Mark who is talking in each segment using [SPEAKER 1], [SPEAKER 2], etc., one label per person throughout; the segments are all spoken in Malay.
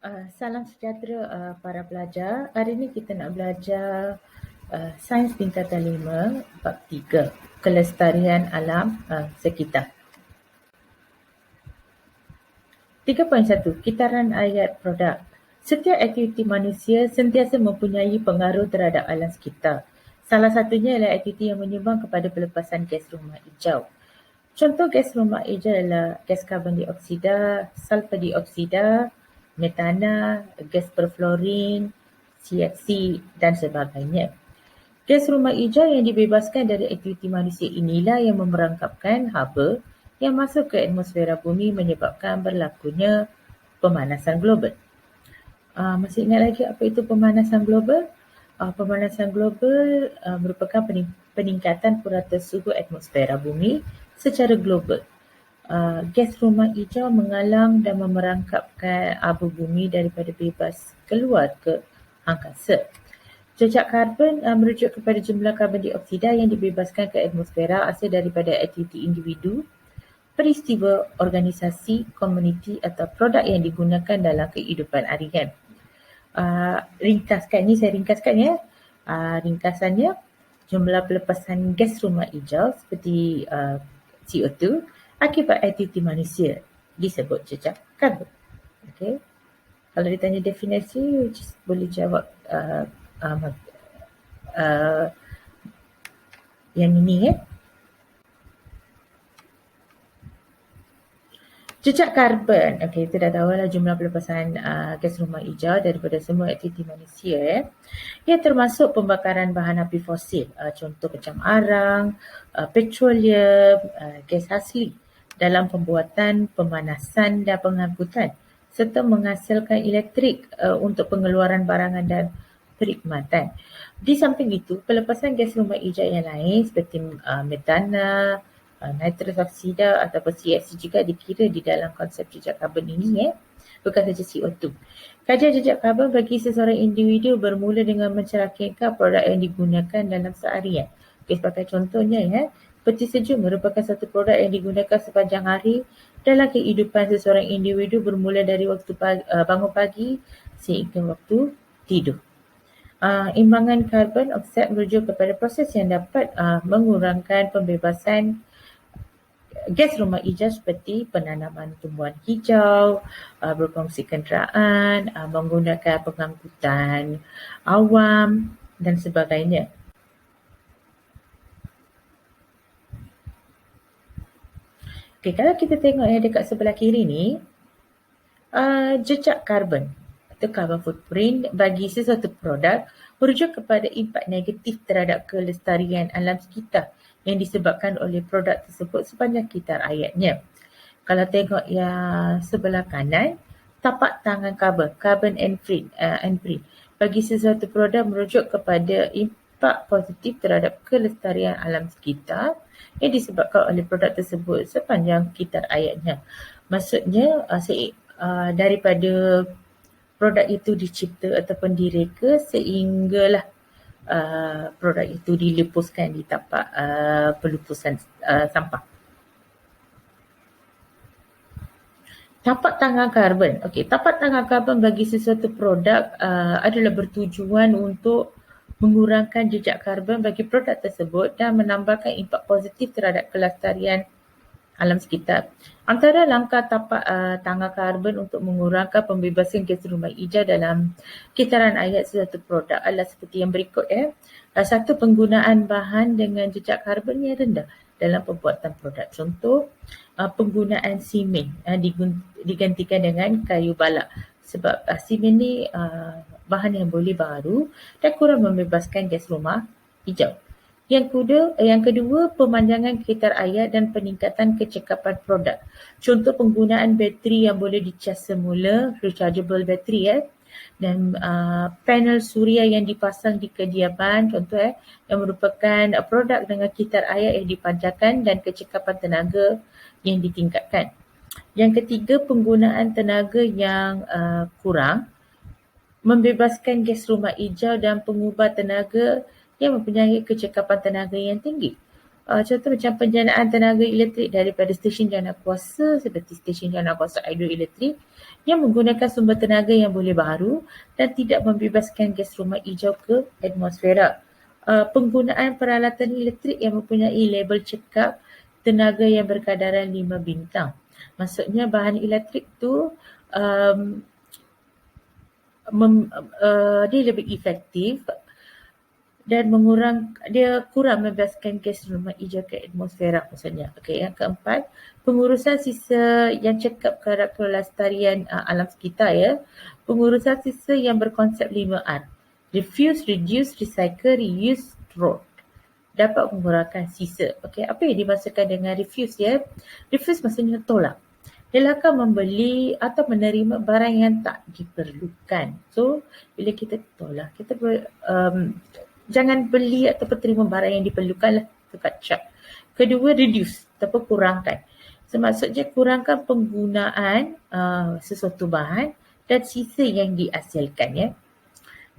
[SPEAKER 1] Salam sejahtera para pelajar. Hari ini kita nak belajar Sains Tingkatan 5 bab 3, Kelestarian Alam Sekitar. 3.1 Kitaran ayat produk. Setiap aktiviti manusia sentiasa mempunyai pengaruh terhadap alam sekitar. Salah satunya ialah aktiviti yang menyumbang kepada pelepasan gas rumah hijau. Contoh gas rumah hijau adalah gas karbon dioksida, sulfur dioksida, metana, gas perfluorin, CFC dan sebagainya. Gas rumah hijau yang dibebaskan dari aktiviti manusia inilah yang memerangkapkan haba yang masuk ke atmosfera bumi menyebabkan berlakunya pemanasan global. Masih ingat lagi apa itu pemanasan global? Pemanasan global merupakan peningkatan purata suhu atmosfera bumi secara global. Gas rumah hijau mengalang dan memerangkapkan abu bumi daripada bebas keluar ke angkasa. Jejak karbon merujuk kepada jumlah karbon dioksida yang dibebaskan ke atmosfera asal daripada aktiviti individu, peristiwa, organisasi, komuniti atau produk yang digunakan dalam kehidupan harian. Saya ringkaskan ya. Ringkasannya, jumlah pelepasan gas rumah hijau seperti CO2 akibat aktiviti manusia disebut jejak karbon. Okay. Kalau ditanya definisi, boleh jawab yang ini ya. Jejak karbon, itu dah tahu lah jumlah pelepasan gas rumah hijau daripada semua aktiviti manusia. Ia termasuk pembakaran bahan api fosil, contoh macam arang, petroleum, gas asli dalam pembuatan, pemanasan dan pengangkutan serta menghasilkan elektrik untuk pengeluaran barangan dan perkhidmatan. Di samping itu, pelepasan gas rumah hijau yang lain seperti metana, nitrous oksida ataupun CFC juga dikira di dalam konsep jejak karbon ini bukan saja CO2. Kajian jejak karbon bagi seseorang individu bermula dengan mencerahkan produk yang digunakan dalam seharian. Sebagai contohnya peti sejuk merupakan satu produk yang digunakan sepanjang hari dalam kehidupan seseorang individu bermula dari waktu bangun pagi sehingga waktu tidur. Imbangan karbon oksid merujuk kepada proses yang dapat mengurangkan pembebasan gas rumah hijau seperti penanaman tumbuhan hijau, berfungsi kenderaan, menggunakan pengangkutan awam dan sebagainya. Okay, kalau kita tengok yang dekat sebelah kiri ni, jejak karbon atau carbon footprint bagi sesuatu produk merujuk kepada impak negatif terhadap kelestarian alam sekitar yang disebabkan oleh produk tersebut sepanjang kitar ayatnya. Kalau tengok yang sebelah kanan, tapak tangan karbon, carbon handprint bagi sesuatu produk merujuk kepada impak positif terhadap kelestarian alam sekitar yang disebabkan oleh produk tersebut sepanjang kitar ayatnya. Maksudnya daripada produk itu dicipta ataupun direka sehinggalah produk itu dilepuskan di tapak pelupusan sampah. Tapak tangan karbon. Tapak tangan karbon bagi sesuatu produk adalah bertujuan untuk mengurangkan jejak karbon bagi produk tersebut dan menambahkan impak positif terhadap kelestarian alam sekitar. Antara langkah tapak tangan karbon untuk mengurangkan pembebasan gas rumah hijau dalam kitaran ayat sesuatu produk adalah seperti yang berikut. Satu, penggunaan bahan dengan jejak karbon yang rendah dalam pembuatan produk. Contoh, penggunaan simen digantikan dengan kayu balak sebab simen ni bahan yang boleh baru dan kurang membebaskan gas rumah hijau. Yang kedua, pemanjangan kitar ayat dan peningkatan kecekapan produk. Contoh, penggunaan bateri yang boleh dicas semula, rechargeable bateri dan panel suria yang dipasang di kediaman, contoh yang merupakan produk dengan kitar ayat yang dipanjangkan dan kecekapan tenaga yang ditingkatkan. Yang ketiga, penggunaan tenaga yang kurang, membebaskan gas rumah hijau dan pengubah tenaga yang mempunyai kecekapan tenaga yang tinggi. Contoh macam penjanaan tenaga elektrik daripada stesen jana kuasa seperti stesen jana kuasa hidroelektrik yang menggunakan sumber tenaga yang boleh baharu dan tidak membebaskan gas rumah hijau ke atmosfera. Penggunaan peralatan elektrik yang mempunyai label cekap tenaga yang berkadaran 5 bintang. Maksudnya bahan elektrik tu um, dia lebih efektif dan dia kurang membebaskan gas rumah hijau ke atmosfera maksudnya. Okey, yang keempat, pengurusan sisa yang cekap kerana kelestarian alam sekitar ya. Pengurusan sisa yang berkonsep 5R. Refuse, reduce, recycle, reuse, throw. Dapat mengurangkan sisa. Okey, apa yang dimaksudkan dengan refuse ya? Refuse maksudnya tolak. Dia akan membeli atau menerima barang yang tak diperlukan. So, bila kita tolak, kita jangan beli atau terima barang yang diperlukan lah, tukar cap. Kedua, reduce ataupun kurangkan. So, maksudnya kurangkan penggunaan sesuatu bahan dan sisa yang dihasilkan ya.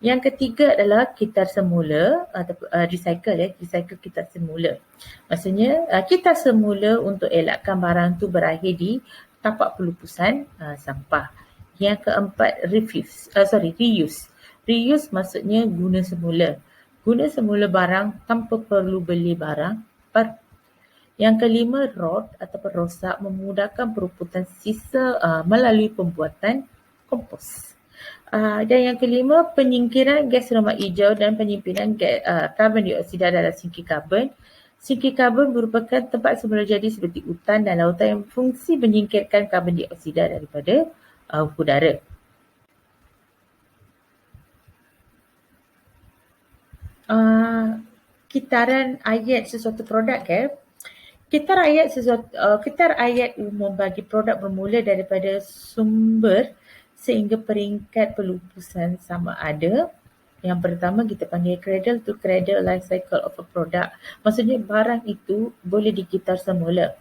[SPEAKER 1] Yang ketiga adalah kitar semula atau recycle ya, recycle kitar semula. Maksudnya kitar semula untuk elakkan barang tu berakhir di tapak pelupusan sampah. Yang keempat reuse. Reuse maksudnya guna semula. Guna semula barang tanpa perlu beli barang baru. Yang kelima, rot ataupun rosak memudahkan peruputan sisa melalui pembuatan kompos. Dan yang kelima, penyingkiran gas rumah hijau dan penyimpinan karbon dioksida dalam sinki karbon. Sinki karbon merupakan tempat semula jadi seperti hutan dan lautan yang berfungsi menyingkirkan karbon dioksida daripada udara. Kitaran ayat sesuatu produk ya. Kitar ayat umum bagi produk bermula daripada sumber sehingga peringkat pelupusan sama ada. Yang pertama kita panggil cradle to cradle life cycle of a product. Maksudnya barang itu boleh dikitar semula.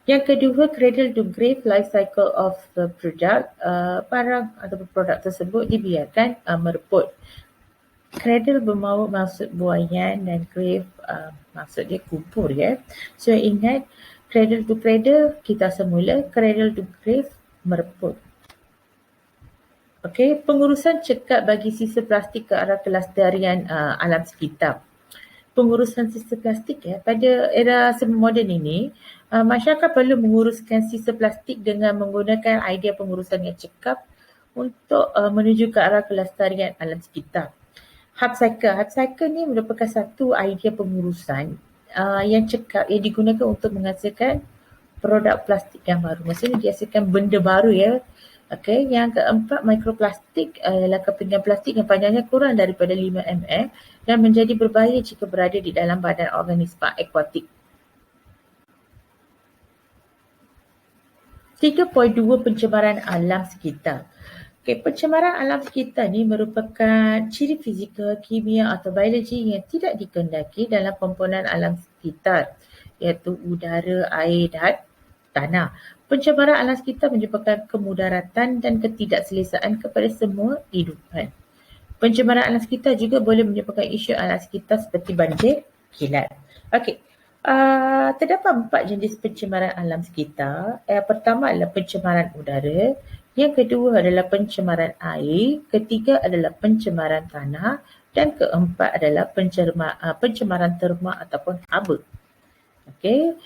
[SPEAKER 1] Yang kedua, cradle to grave life cycle of the product. Barang atau produk tersebut dibiarkan mereput. Cradle bermaksud buaian dan grave maksudnya kubur ya. So ingat, cradle to cradle kita semula, cradle to grave mereput. Okey, pengurusan cekap bagi sisa plastik ke arah kelestarian alam sekitar. Pengurusan sisa plastik ya, pada era moden ini, masyarakat perlu menguruskan sisa plastik dengan menggunakan idea pengurusan yang cekap untuk menuju ke arah kelestarian alam sekitar. Hub cycle ni merupakan satu idea pengurusan yang cekap yang digunakan untuk menghasilkan produk plastik yang baru. Maksudnya dihasilkan benda baru ya. Okey, yang keempat, mikroplastik ialah kepingan plastik yang panjangnya kurang daripada 5 mm dan menjadi berbahaya jika berada di dalam badan organisma akuatik. 3.2 pencemaran alam sekitar. Okay, pencemaran alam sekitar ni merupakan ciri fizikal, kimia atau biologi yang tidak dikehendaki dalam komponen alam sekitar iaitu udara, air dan tanah. Pencemaran alam sekitar menyebabkan kemudaratan dan ketidakselesaan kepada semua hidupan. Pencemaran alam sekitar juga boleh menyebabkan isu alam sekitar seperti banjir, kilat. Okey. Terdapat 4 jenis pencemaran alam sekitar. Yang pertama adalah pencemaran udara. Yang kedua adalah pencemaran air, ketiga adalah pencemaran tanah dan keempat adalah pencemaran terma ataupun haba. Okey,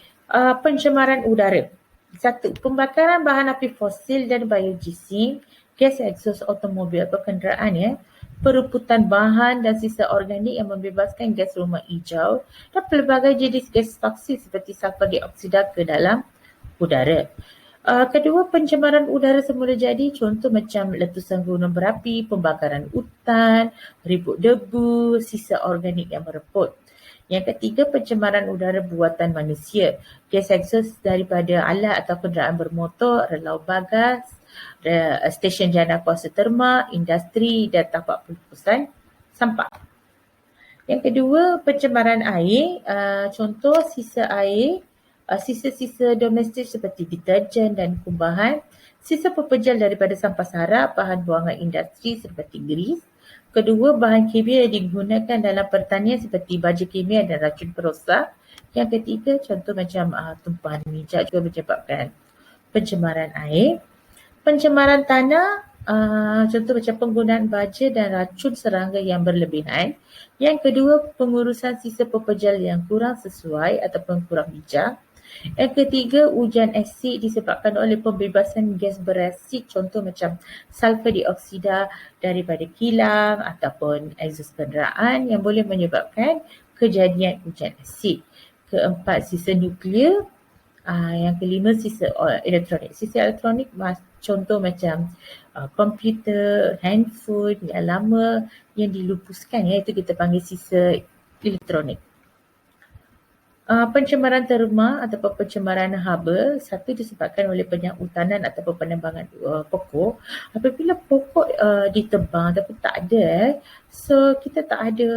[SPEAKER 1] pencemaran udara. 1. Pembakaran bahan api fosil dan biogesin, gas exhaust automobil atau kenderaan ya, perebutan bahan dan sisa organik yang membebaskan gas rumah hijau dan pelbagai jenis gas toksik seperti sulfur dioksida ke dalam udara. Kedua, pencemaran udara semula jadi, contoh macam letusan gunung berapi, pembakaran hutan, ribut debu, sisa organik yang mereput. Yang ketiga, pencemaran udara buatan manusia, gas exhaust daripada alat atau kenderaan bermotor, relau bagas, stesen jana kuasa terma, industri dan tapak pelupusan sampah. Yang kedua, pencemaran air, contoh sisa air, sisa-sisa domestik seperti deterjen dan kumbahan, sisa pepejal daripada sampah sarap, bahan buangan industri seperti grease. Kedua, bahan kimia yang digunakan dalam pertanian seperti baja kimia dan racun perosak. Yang ketiga, contoh macam tumpahan minyak juga menyebabkan pencemaran air. Pencemaran tanah, contoh macam penggunaan baja dan racun serangga yang berlebihan. Yang kedua, pengurusan sisa pepejal yang kurang sesuai ataupun kurang bijak. Yang ketiga, hujan asid disebabkan oleh pembebasan gas berasid, contoh macam sulfur dioksida daripada kilang ataupun exhaust kenderaan yang boleh menyebabkan kejadian hujan asid. Keempat, sisa nuklear. Yang kelima, sisa elektronik. Sisa elektronik contoh macam komputer, handphone yang lama yang dilupuskan, itu kita panggil sisa elektronik. Pencemaran terma ataupun pencemaran haba, satu disebabkan oleh penyahutan ataupun penebangan pokok. Apabila pokok ditebang tapi tak ada, so kita tak ada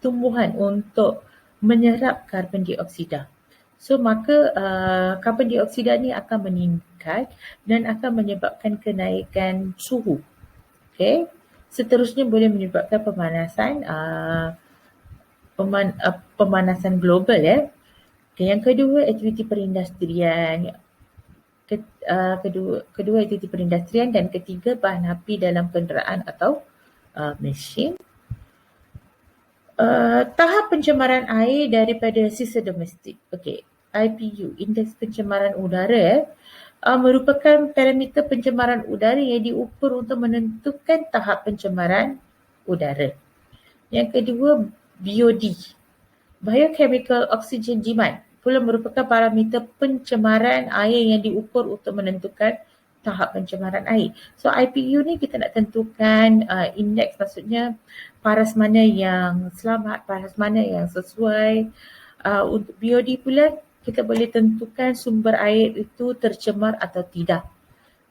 [SPEAKER 1] tumbuhan untuk menyerap karbon dioksida. So maka karbon dioksida ni akan meningkat dan akan menyebabkan kenaikan suhu. Okay. Seterusnya boleh menyebabkan pemanasan global ya. Okay, yang kedua, aktiviti perindustrian. Kedua aktiviti perindustrian dan ketiga, bahan api dalam kenderaan atau mesin. Tahap pencemaran air daripada sisa domestik. Okey, IPU, Indeks Pencemaran Udara, merupakan parameter pencemaran udara yang diukur untuk menentukan tahap pencemaran udara. Yang kedua, BOD, Biochemical Oxygen Demand, pula merupakan parameter pencemaran air yang diukur untuk menentukan tahap pencemaran air. So IPU ni kita nak tentukan indeks, maksudnya paras mana yang selamat, paras mana yang sesuai. Untuk BOD pula kita boleh tentukan sumber air itu tercemar atau tidak.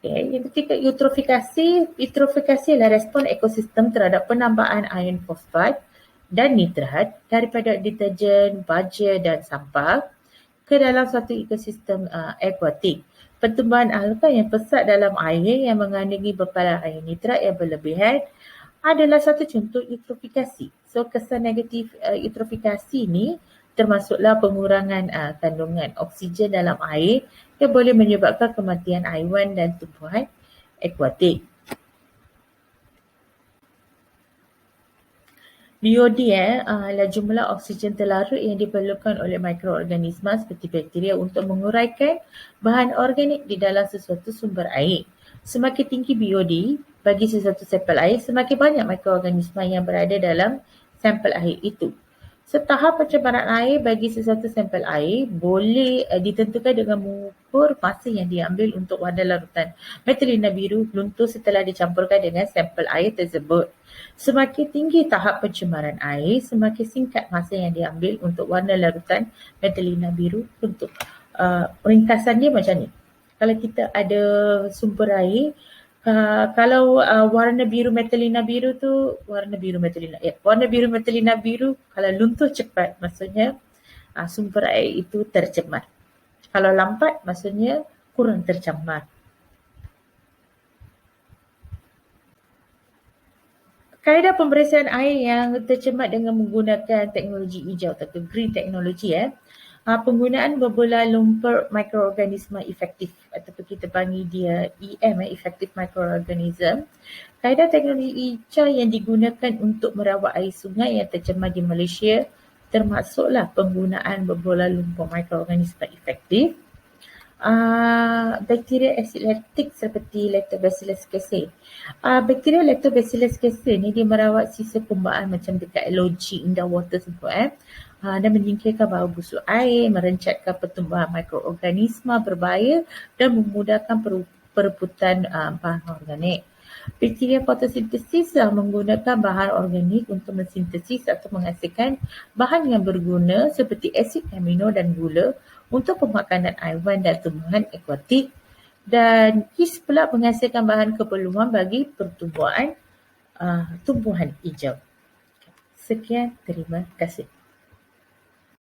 [SPEAKER 1] Okay. Yang ketiga, eutrofikasi. Eutrofikasi adalah respon ekosistem terhadap penambahan ion fosfat dan nitrat daripada deterjen, baja dan sampah ke dalam satu ekosistem akuatik. Pertumbuhan alga yang pesat dalam air yang mengandungi bempalan air nitrat yang berlebihan adalah satu contoh eutrofikasi. So kesan negatif eutrofikasi ni termasuklah pengurangan kandungan oksigen dalam air yang boleh menyebabkan kematian haiwan dan tumbuhan akuatik. BOD adalah jumlah oksigen terlarut yang diperlukan oleh mikroorganisma seperti bakteria untuk menguraikan bahan organik di dalam sesuatu sumber air. Semakin tinggi BOD bagi sesuatu sampel air, semakin banyak mikroorganisma yang berada dalam sampel air itu. Tahap pencemaran air bagi sesuatu sampel air boleh ditentukan dengan mengukur masa yang diambil untuk warna larutan metilina biru luntur setelah dicampurkan dengan sampel air tersebut. Semakin tinggi tahap pencemaran air, semakin singkat masa yang diambil untuk warna larutan metilina biru luntur. Ringkasan dia macam ni. Kalau kita ada sumber air, kalau warna biru metilina biru tu, warna biru metilina biru kalau luntur cepat, maksudnya sumber air itu tercemar. Kalau lambat, maksudnya kurang tercemar. Kaedah pembersihan air yang tercemar dengan menggunakan teknologi hijau atau green technology penggunaan berbola lumpur mikroorganisma efektif ataupun kita panggil dia EM, effective microorganism. Kaedah teknologi hijau yang digunakan untuk merawat air sungai yang tercemar di Malaysia termasuklah penggunaan berbola lumpur mikroorganisma efektif, bakteria asid laktik seperti Lactobacillus casei. Bakteria Lactobacillus casei ni dia merawat sisa kumbaan macam dekat LOG, indoor water semua dan menyingkirkan bau busuk air, merencatkan pertumbuhan mikroorganisma berbahaya dan memudahkan perebutan bahan organik. Bakteria fotosintesis menggunakan bahan organik untuk mensintesis atau menghasilkan bahan yang berguna seperti asid amino dan gula untuk pemakanan haiwan dan tumbuhan akuatik, dan yeast pula menghasilkan bahan keperluan bagi pertumbuhan tumbuhan hijau. Sekian, terima kasih.